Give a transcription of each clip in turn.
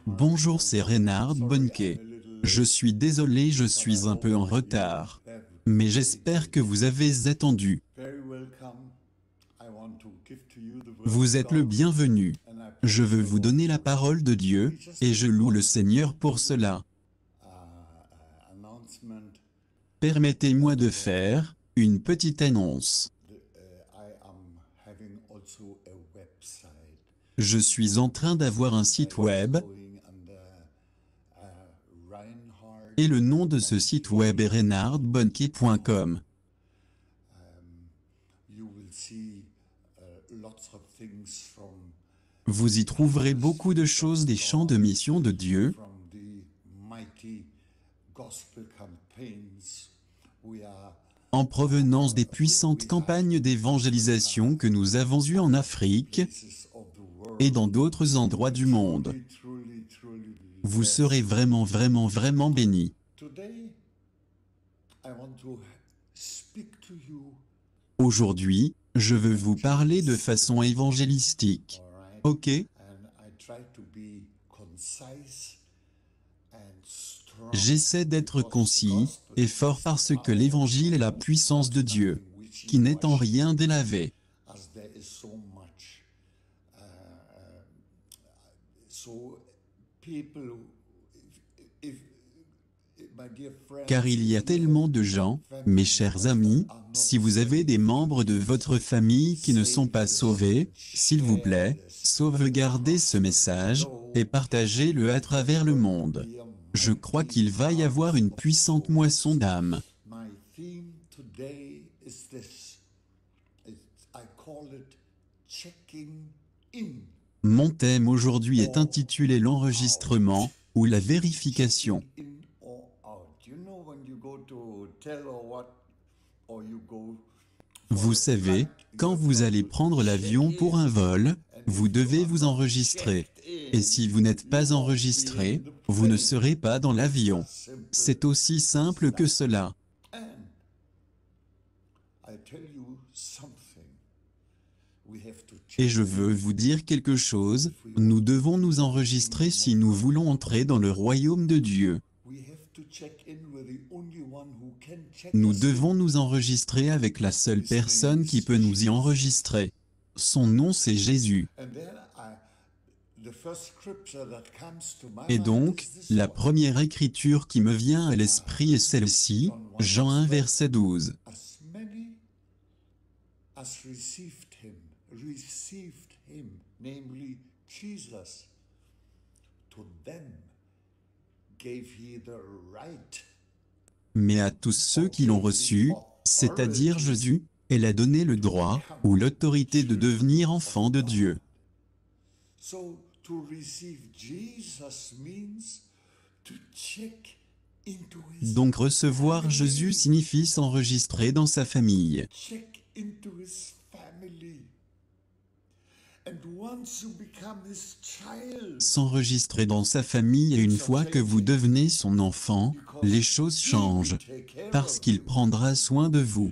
Bonjour, c'est Reinhard Bonnke. Je suis désolé, je suis un peu en retard. Mais j'espère que vous avez attendu. Vous êtes le bienvenu. Je veux vous donner la parole de Dieu, et je loue le Seigneur pour cela. Permettez-moi de faire une petite annonce. Je suis en train d'avoir un site web, et le nom de ce site web est reinhardbonnke.com. Vous y trouverez beaucoup de choses des chants de mission de Dieu, en provenance des puissantes campagnes d'évangélisation que nous avons eues en Afrique et dans d'autres endroits du monde. Vous serez vraiment bénis. Aujourd'hui, je veux vous parler de façon évangélistique. Ok? J'essaie d'être concis et fort parce que l'évangile est la puissance de Dieu, qui n'est en rien délavé. Car il y a tellement de gens, mes chers amis, si vous avez des membres de votre famille qui ne sont pas sauvés, s'il vous plaît, sauvegardez ce message, et partagez-le à travers le monde. Je crois qu'il va y avoir une puissante moisson d'âmes. Mon thème aujourd'hui est intitulé l'enregistrement, ou la vérification. Vous savez, quand vous allez prendre l'avion pour un vol, vous devez vous enregistrer. Et si vous n'êtes pas enregistré, vous ne serez pas dans l'avion. C'est aussi simple que cela. Et je veux vous dire quelque chose, nous devons nous enregistrer si nous voulons entrer dans le royaume de Dieu. Nous devons nous enregistrer avec la seule personne qui peut nous y enregistrer. Son nom, c'est Jésus. Et donc, la première écriture qui me vient à l'esprit est celle-ci, Jean 1 verset 12. Mais à tous ceux qui l'ont reçu, c'est-à-dire Jésus, elle a donné le droit, ou l'autorité de devenir enfant de Dieu. Donc recevoir Jésus signifie s'enregistrer dans sa famille. S'enregistrer dans sa famille, et une fois que vous devenez son enfant, les choses changent, parce qu'il prendra soin de vous.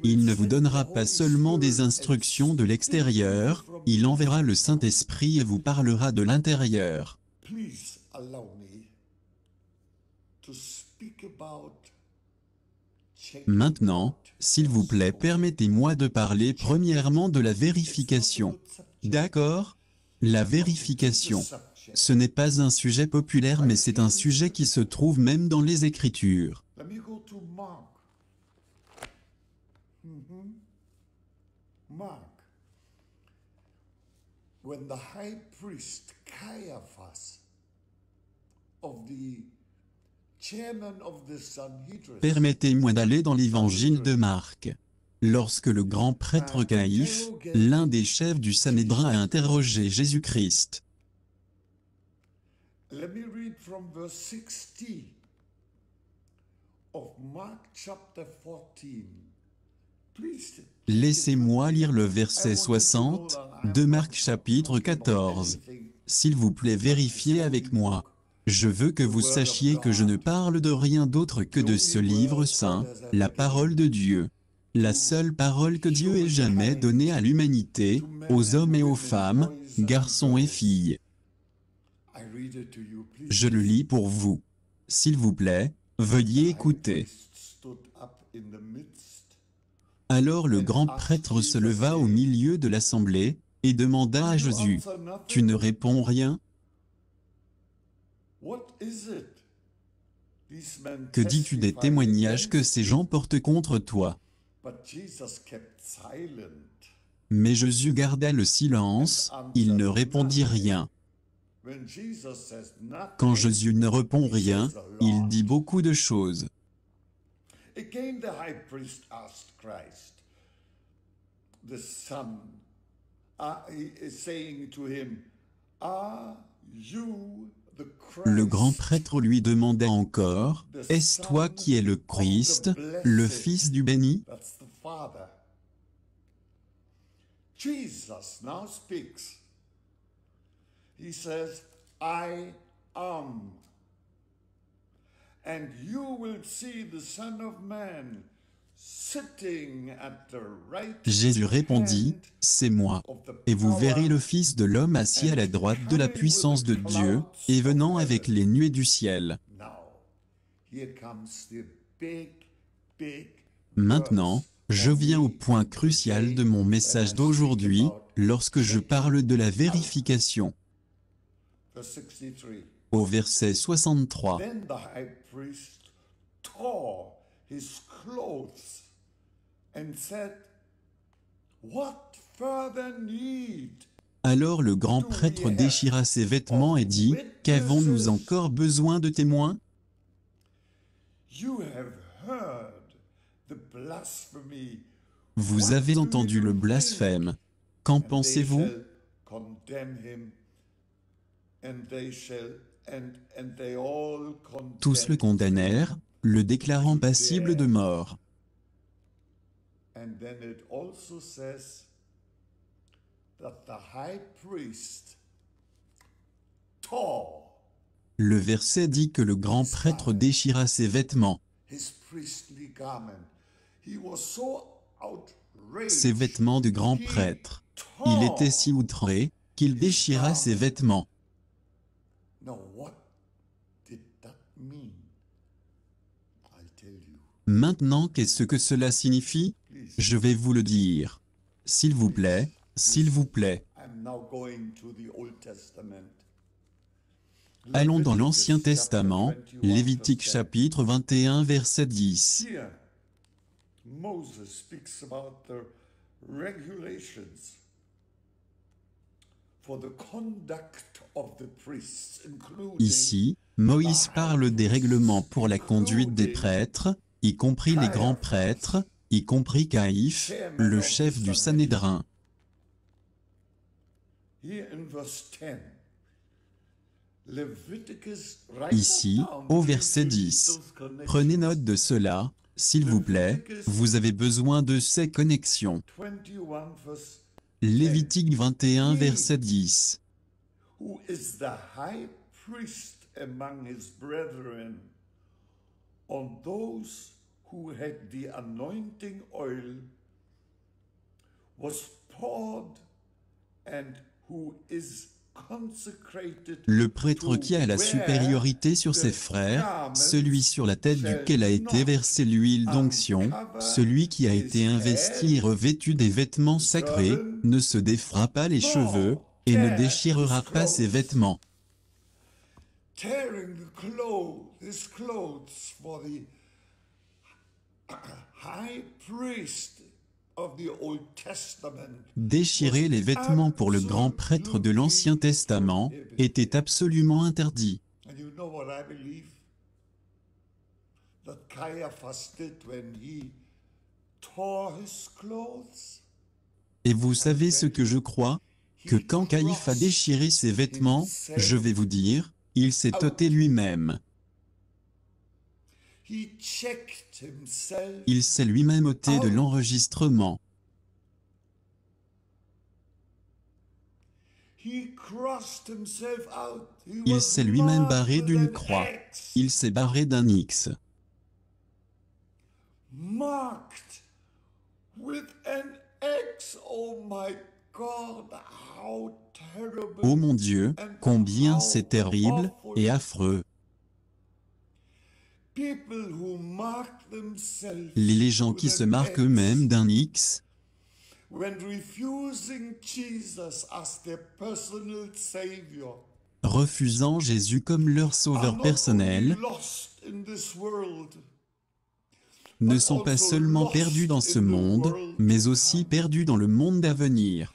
Il ne vous donnera pas seulement des instructions de l'extérieur, il enverra le Saint-Esprit et vous parlera de l'intérieur. Maintenant, s'il vous plaît, permettez-moi de parler premièrement de la vérification. D'accord? La vérification. Ce n'est pas un sujet populaire, mais c'est un sujet qui se trouve même dans les Écritures. Mark. When the high priest Caiaphas of the chairman of the Sanhedrin. Permettez-moi d'aller dans l'évangile de Marc. Lorsque le grand prêtre Caïphe, l'un des chefs du Sanhédrin, a interrogé Jésus-Christ. Let me read from verse 60 of Mark chapter 14. Laissez-moi lire le verset 60 de Marc chapitre 14. S'il vous plaît, vérifiez avec moi. Je veux que vous sachiez que je ne parle de rien d'autre que de ce livre saint, la parole de Dieu. la seule parole que Dieu ait jamais donnée à l'humanité, aux hommes et aux femmes, garçons et filles. Je le lis pour vous. S'il vous plaît, veuillez écouter. Alors le grand prêtre se leva au milieu de l'assemblée, et demanda à Jésus, « Tu ne réponds rien? Que dis-tu des témoignages que ces gens portent contre toi ?» Mais Jésus garda le silence, il ne répondit rien. Quand Jésus ne répond rien, il dit beaucoup de choses. Again, the high priest asked Christ, the Son, saying to him, Are you the Christ? Le grand prêtre lui demanda encore, « Est-ce toi qui es le Christ, le Fils du béni ?» That's the Father. Jesus now speaks. He says, I am. And you will see the Son of Man sitting at the right Jésus répondit, « C'est moi. Et vous verrez le Fils de l'homme assis à la droite de la puissance de Dieu, et venant avec les nuées du ciel. » Maintenant, je viens au point crucial de mon message d'aujourd'hui, lorsque je parle de la vérification. Au verset 63. Then the high priest tore his clothes and said, What further need? Alors le grand prêtre déchira ses vêtements et dit, « Qu'avons-nous encore besoin de témoins? You have heard the blasphemy. Vous avez entendu le blasphème. Qu'en pensez-vous? » Tous le condamnèrent, le déclarant passible de mort. And then it also says that the high priest tore Le verset dit que le grand prêtre déchira ses vêtements. his priestly garment. He was so outraged. Ses vêtements de grand prêtre. Il était si outré qu'il déchira ses vêtements. Now what did that mean? I'll tell you. Maintenant, qu'est-ce que cela signifie? Je vais vous le dire. S'il vous plaît, s'il vous plaît. I'm now going to the Old Testament. Allons dans l'Ancien Testament, Lévitique verse 10. chapitre 21 verset 10. Here, Moses speaks about the regulations for the conduct of the priests, including Ici, Moïse parle des règlements pour la conduite des prêtres, y compris les grands prêtres, y compris Caïphe, le chef du Sanhédrin. here in verse 10. Leviticus, Ici, au verset 10. Prenez note de cela, s'il vous plaît, vous avez besoin de ces connexions. 21 verse Lévitique 21 verset 10. who is the high priest among his brethren, on those who had the anointing oil was poured and who is consecrated. Le prêtre qui a la supériorité sur ses frères, celui sur la tête duquel a été versée l'huile d'onction, celui qui a été investi et revêtu des vêtements sacrés, ne se défera pas les cheveux, et ne déchirera pas ses vêtements. Tearing his clothes for the high priest of the Old Testament. Déchirer les vêtements pour le grand prêtre de l'Ancien Testament était absolument interdit. And you know what I believe? That Caiaphas did when he tore his clothes? Et vous savez ce que je crois? Que quand Caïphe a déchiré ses vêtements, je vais vous dire, il s'est ôté lui-même. He checked himself. Il s'est lui-même ôté de l'enregistrement. He crossed himself out. He Il was s'est lui-même barré marked d'une with an croix. X. Il s'est barré d'un X. Marked Ô mon Dieu, combien c'est terrible et affreux. Les gens qui se marquent eux-mêmes d'un X, refusant Jésus comme leur sauveur personnel, ne sont pas seulement perdus dans ce monde, mais aussi perdus dans le monde à venir.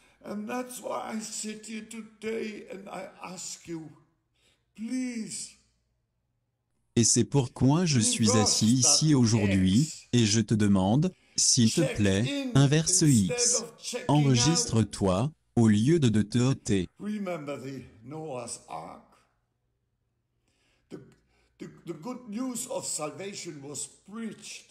Et c'est pourquoi je suis assis ici aujourd'hui, et je te demande, s'il te plaît, inverse X. Enregistre-toi, au lieu de te ôter. The good news of salvation was preached.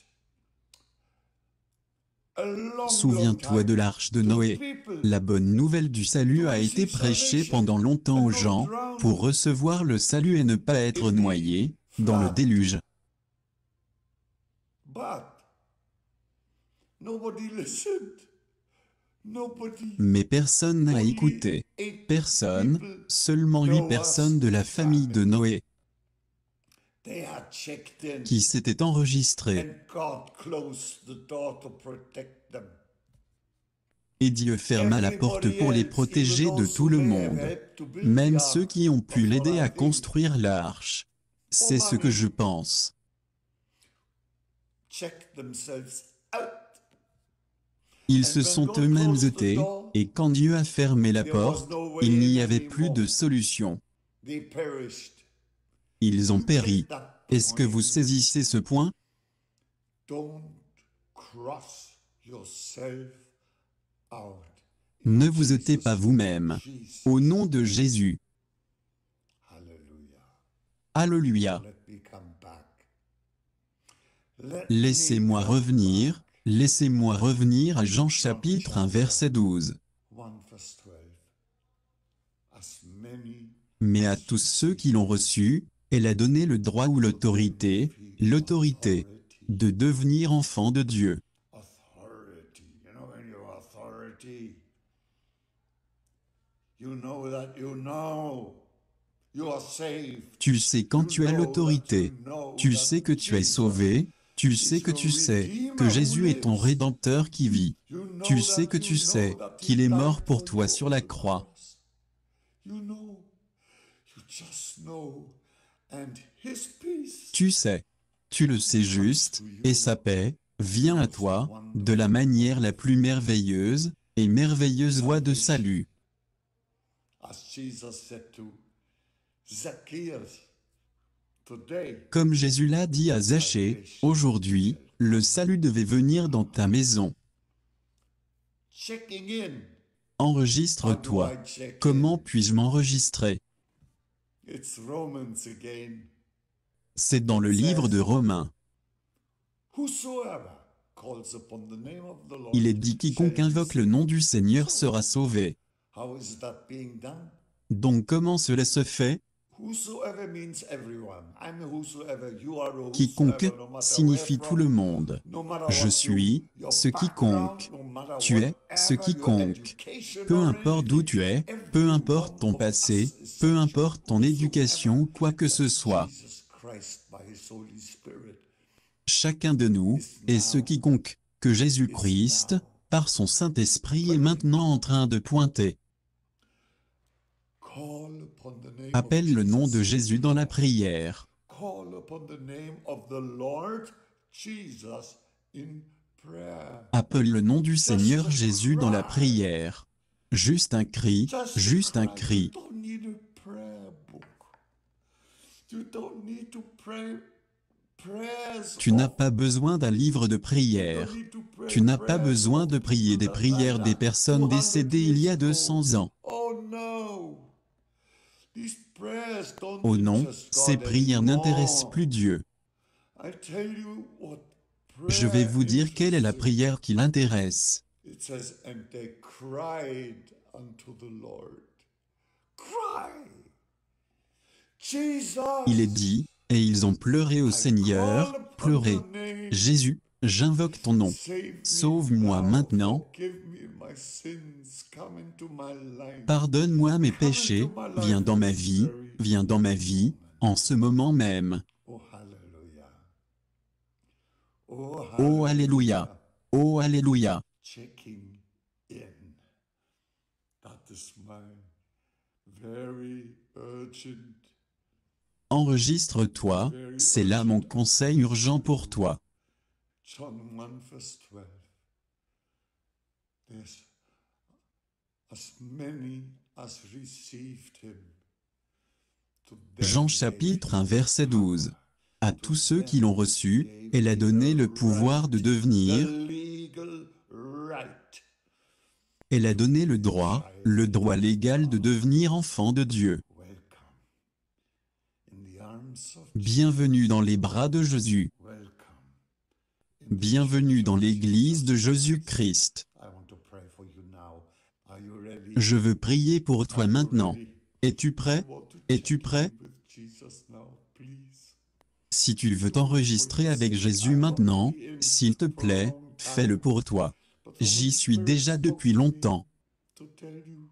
Souviens-toi de l'arche de Noé. La bonne nouvelle du salut a été prêchée pendant longtemps aux gens, pour recevoir le salut et ne pas être noyés dans le déluge. Mais personne n'a écouté. Personne, seulement 8 personnes de la famille de Noé, qui s'étaient enregistrées. Et Dieu ferma la porte pour les protéger de tout le monde, même ceux qui ont pu l'aider à construire l'arche. C'est ce que je pense. Ils se sont eux-mêmes ôtés, et quand Dieu a fermé la porte, il n'y avait plus de solution. Ils ont péri. Est-ce que vous saisissez ce point? Ne vous ôtez pas vous-même. Au nom de Jésus. Alléluia. Laissez-moi revenir à Jean chapitre 1 verset 12. Mais à tous ceux qui l'ont reçu, elle a donné le droit ou l'autorité de devenir enfants de Dieu. Tu sais quand tu as l'autorité. Tu sais que tu es sauvé. Tu sais que Jésus est ton Rédempteur qui vit. Tu sais que tu sais qu'il est mort pour toi sur la croix. Tu sais, tu le sais juste, et sa paix vient à toi de la manière la plus merveilleuse et merveilleuse voie de salut. Comme Jésus l'a dit à Zachée, aujourd'hui, le salut devait venir dans ta maison. Enregistre-toi. Comment puis-je m'enregistrer? C'est dans le livre de Romains. Il est dit quiconque invoque le nom du Seigneur sera sauvé. Donc comment cela se fait? Quiconque signifie tout le monde. Je suis ce quiconque. Tu es ce quiconque. Peu importe d'où tu es, peu importe ton passé, peu importe ton éducation, quoi que ce soit. Chacun de nous est ce quiconque que Jésus-Christ, par son Saint-Esprit, est maintenant en train de pointer. Appelle le nom de Jésus dans la prière. Appelle le nom du Seigneur Jésus dans la prière. Juste un cri, juste un cri. Tu n'as pas besoin d'un livre de prière. Tu n'as pas besoin de prier des prières des personnes décédées il y a 200 ans. Oh non, ces prières n'intéressent plus Dieu. Je vais vous dire quelle est la prière qui l'intéresse. Il est dit, et ils ont pleuré au Seigneur, pleuré. Jésus, J'invoque ton nom. Save me Sauve-moi now. maintenant. Forgive me my sins. Come into my life. Pardonne-moi mes Come péchés. into my life Viens dans ma this vie. very Viens dans ma vie. En ce moment même. Oh, hallelujah. Oh, Oh Alléluia. Oh Alléluia. Checking in. That is my very urgent. Enregistre-toi. C'est là mon conseil urgent pour toi. John 1 verse 12. There's as many as received him. To them Jean gave chapitre he 1 verset 12. À tous ceux qui l'ont reçu, gave elle a he donné the le pouvoir de right, devenir, the legal right. elle a donné le droit légal de devenir enfant de Dieu. Welcome in the arms of Bienvenue dans les bras de Jésus. welcome in the Bienvenue church dans of l'église de Jesus. Jésus-Christ. I want to pray for you now. Are you ready? Je veux prier pour toi Are you maintenant. ready? Es-tu prêt? I want to Es-tu check prêt? in with Jesus now, please. Si tu veux t'enregistrer avec Jésus maintenant, s'il te plaît, fais-le pour toi. J'y suis déjà depuis longtemps. To tell you,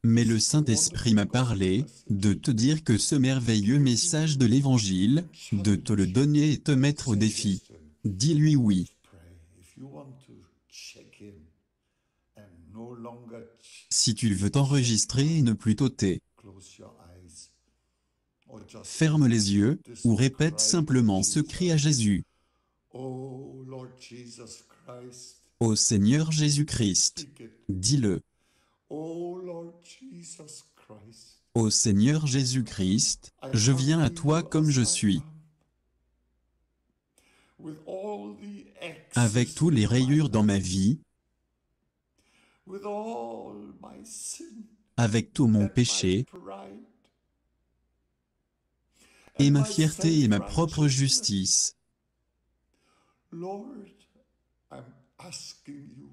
Mais le Saint-Esprit m'a parlé de te dire que ce merveilleux message de l'Évangile, de te le donner et te mettre au défi. Dis-lui oui. pray. If you want to check in and no longer Si tu veux t'enregistrer et ne plus t'ôter, close your eyes or just ferme les yeux ou répète simplement ce cri à Jésus. Oh Lord Jesus Christ, Ô Seigneur Jésus-Christ, speak it. dis-le. Oh Lord Jesus Christ, Ô Seigneur Jésus-Christ, je viens à toi comme je suis, with all the avec tous les rayures dans ma vie, with all my sin avec tout mon and my péché pride et and ma my fierté et ma propre self-righteousness. justice. Lord, I'm asking you,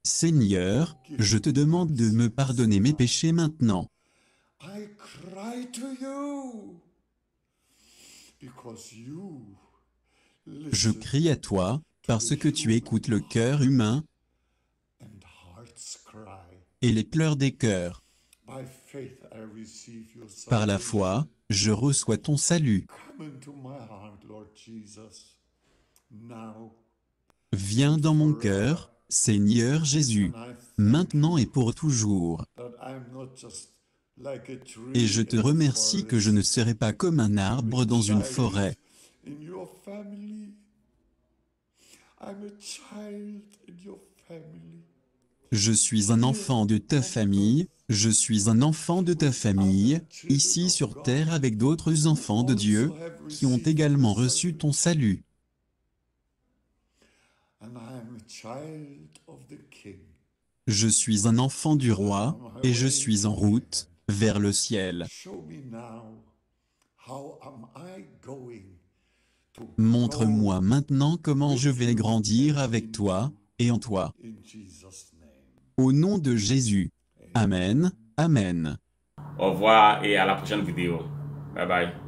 Seigneur, je te demande de me pardonner mes péchés maintenant. I cry to you because you Je listen crie à toi parce que tu écoutes le cœur humain and hearts cry. et les pleurs des cœurs. By faith I receive your Par la salvation. foi, je reçois ton salut. Come into my heart, Lord Jesus, now Viens dans mon cœur, Seigneur Jésus, and I thank maintenant et pour toujours. that I'm not just like a tree Et je te in a remercie que je ne forest, serai pas comme un arbre dans une forêt. in your family. I'm a child in your family. Je suis un enfant de ta famille, je suis un enfant de ta famille, ici sur terre avec d'autres enfants de Dieu, qui ont également reçu ton salut. And I am a child of the King. Je suis un enfant du roi, et je suis en route vers le ciel. Show me now how am I going to Montre-moi grow maintenant comment je vais grandir avec toi et en toi. in Jesus' name. Au nom de Jésus. Amen. Amen. Au revoir et à la prochaine vidéo. Bye bye.